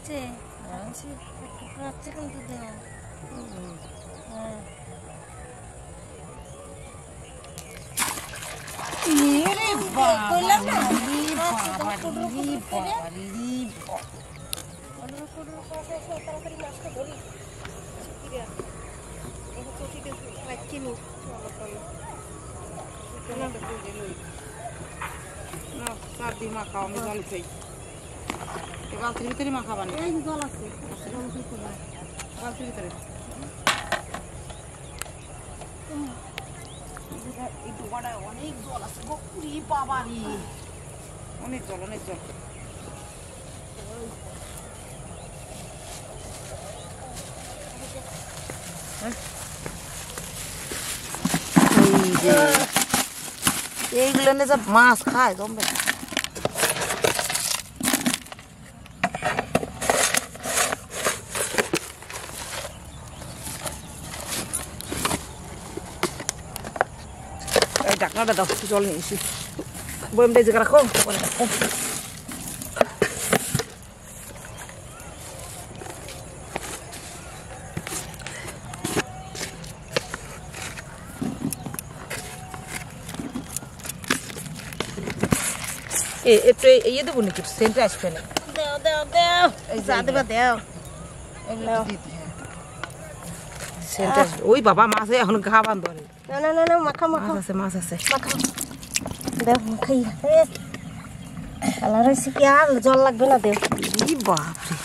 আছে আছে আছে কিন্তু দেও হ্যাঁ এরে বাবা কইলাম না বাবা তাড়াতাড়ি মাছটা ধরি কিনি না সার্দি মাখাও আমি জল খাই বালতির ভিতরে মাখাবা না এই জল আছে বালতির ভিতরে এই ডোবাটায় অনেক জল আছে বকুরি বাবারি অনেক জল এইগুলো নিয়ে যা মাছ খায় জমবে এই ঢাকনাটা দাও জল নিয়ে এসি বইমটা জায়গা রাখো পরে রাখো একটু ইয়ে দেবো নাকি সেন্টে আসবে না ওই বাবা মাছ এখন ঘা বান্ধ না মাখা মাছ আছে দেখ মাখাই কালার হয়েছে কি আর জল লাগবে না দেখ বাপরে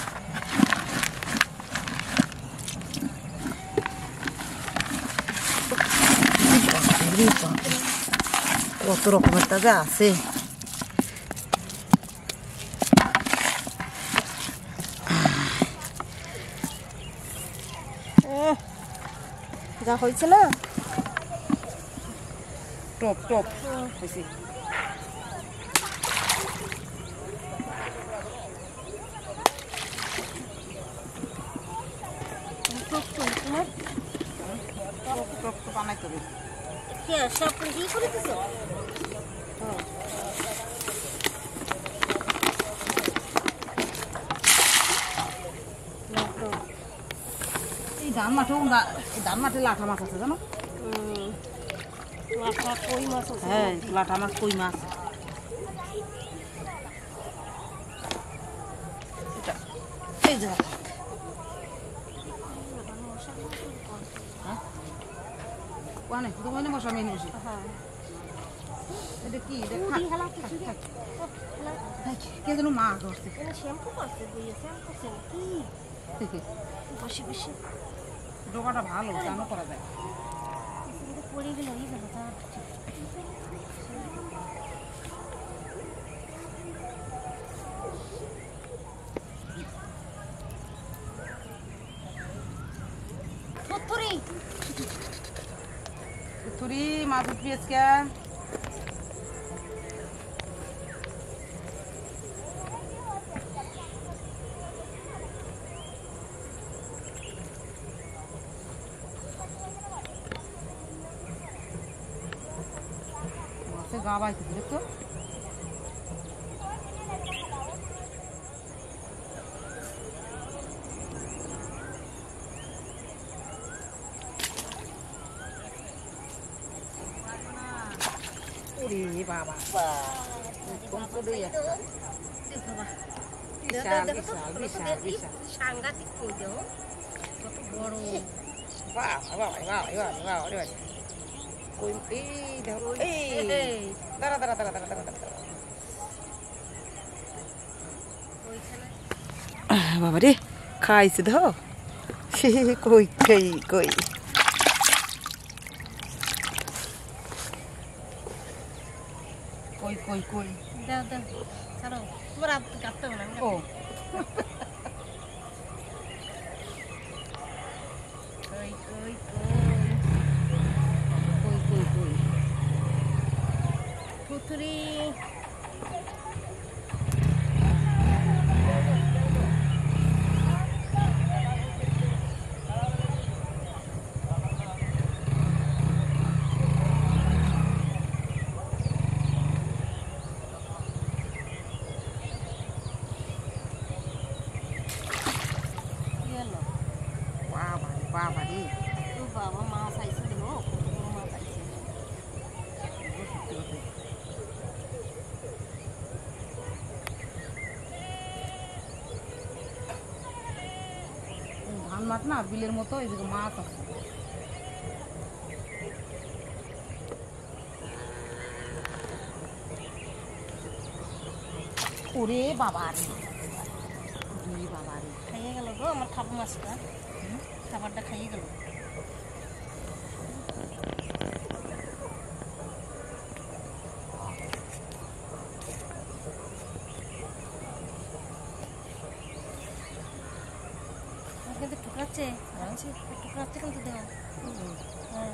কত রকমের তাজা আছে যা হয়েছে না টপ হয়েছে বানাইতে হবে সব কি করে দিছ ধান মাঠে লাঠা মাছ আছে জানো কই মাছ আছে হ্যাঁ লাঠা মাছ কই মাছ এই যে কোয়ানে দোকানে বসা মেনে বসে এটা কি কে যেন মাছ ধরছে শ্যাম্পু করছে কি বসে বসে ডোকাটা ভালো চানও করা যায় পড়ে গেল এই গেল থুরি মাছ উঠবিয়েছ কে গা বাইতে দেখতো বাবা সাংঘাতিক কই দেও কত বড় বাবা রে খাইছে ধ কই কই কই কই কই কই দাও ছাড়ো তোমার হাত কাটতে হবে না ও কই কই কই কই পুতুরি বাবা রে ও বাবা মাছ আইছে দেখো কত বড় মাছ আইছে সত্যি কথা ধান মাঠ না বিলের মতো এদিকে মাছ আছে ওরে বাবা রে বাবা রে খাইয়ে গেল গো আমার ঠাকুর মাছটা খাবারটা খাইয়ে গেল কিন্তু ঠুকাচ্ছে ঠুকাচ্ছে কিন্তু দেখো হ্যাঁ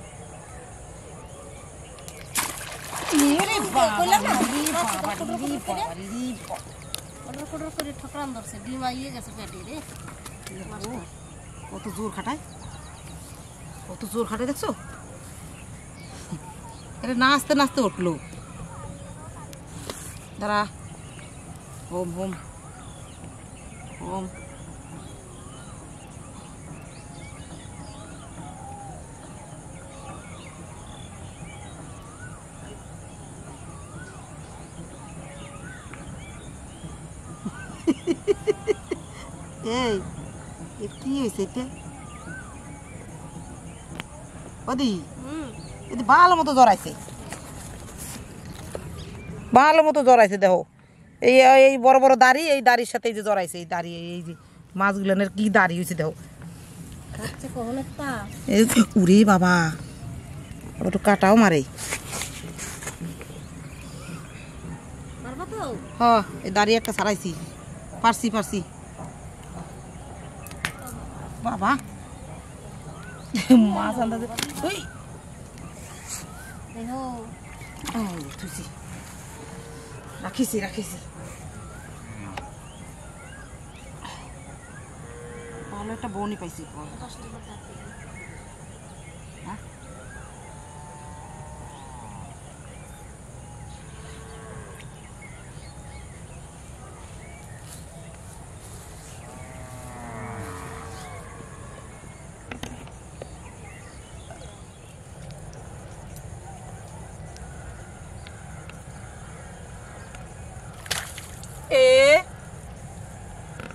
কোটর করে ঠকরান ধরছে ডিম আইয়ে গেছে পেটে রে কত জোর খাটায় কত জোর খাটায় দেখছো এটা নাচতে নাচতে উঠলো দাঁড়া হোম হোম হোম এই কি হয়েছে এটা ওদি এদি ভালো মতো জড়াইছে ভালো মতো জড়াইছে দেখো এই এই বড় বড় দাড়ি এই দাড়ির সাথে এই যে জড়াইছে এই দাড়ি এই যে মাছগুলোর কি দাড়ি হয়েছে দেখো উরে বাবা একটু কাটাও মারে হ্যাঁ এই দাড়ি একটা ছাড়াইছি পারছি পারছি বাবা মাছ আন্দাজে ওই তুই রাখিছি রাখিছি ভালো একটা বউনি পাইছি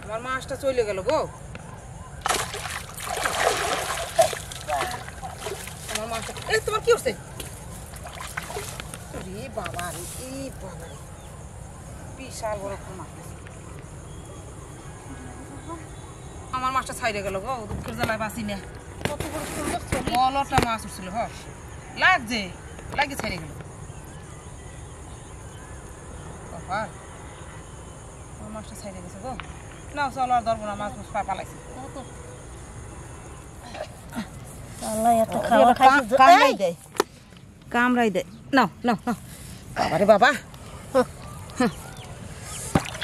আমার মাছটা চলে গেল গো আমার মাছটা তোমার কি হচ্ছে বাবা রে বাবা রে বিশাল বড় মাছ আমার মাছটা ছাইড়ে গেল গো দুঃখের জ্বালায় বাঁচি না কত বড় সুন্দর বলটা মাছ উঠছিল হ লাগছে লাগে ছাইড়ে গেল বাবা মাছটা ছাইড়ে গেছে গো নাও চলো আর ধরবো না মাছ পালাইছে কামড়াই দেয় কামড়াই দেয় নাও নাও নাও বাবারে বাবা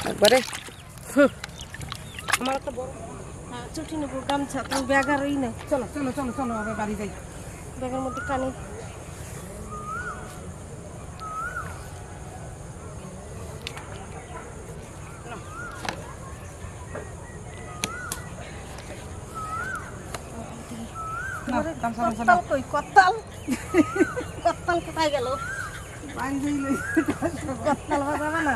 একবারে আমার একটা বড় চুটি নেবো গামছা তুমি ব্যাগার ওই না চলো চলো চলো চলো আবার বাড়ি যাই ব্যাগের মধ্যে কানি কত্তাল কই কত্তাল কত্তাল কোথায় গেল কত্তাল বাজাবে না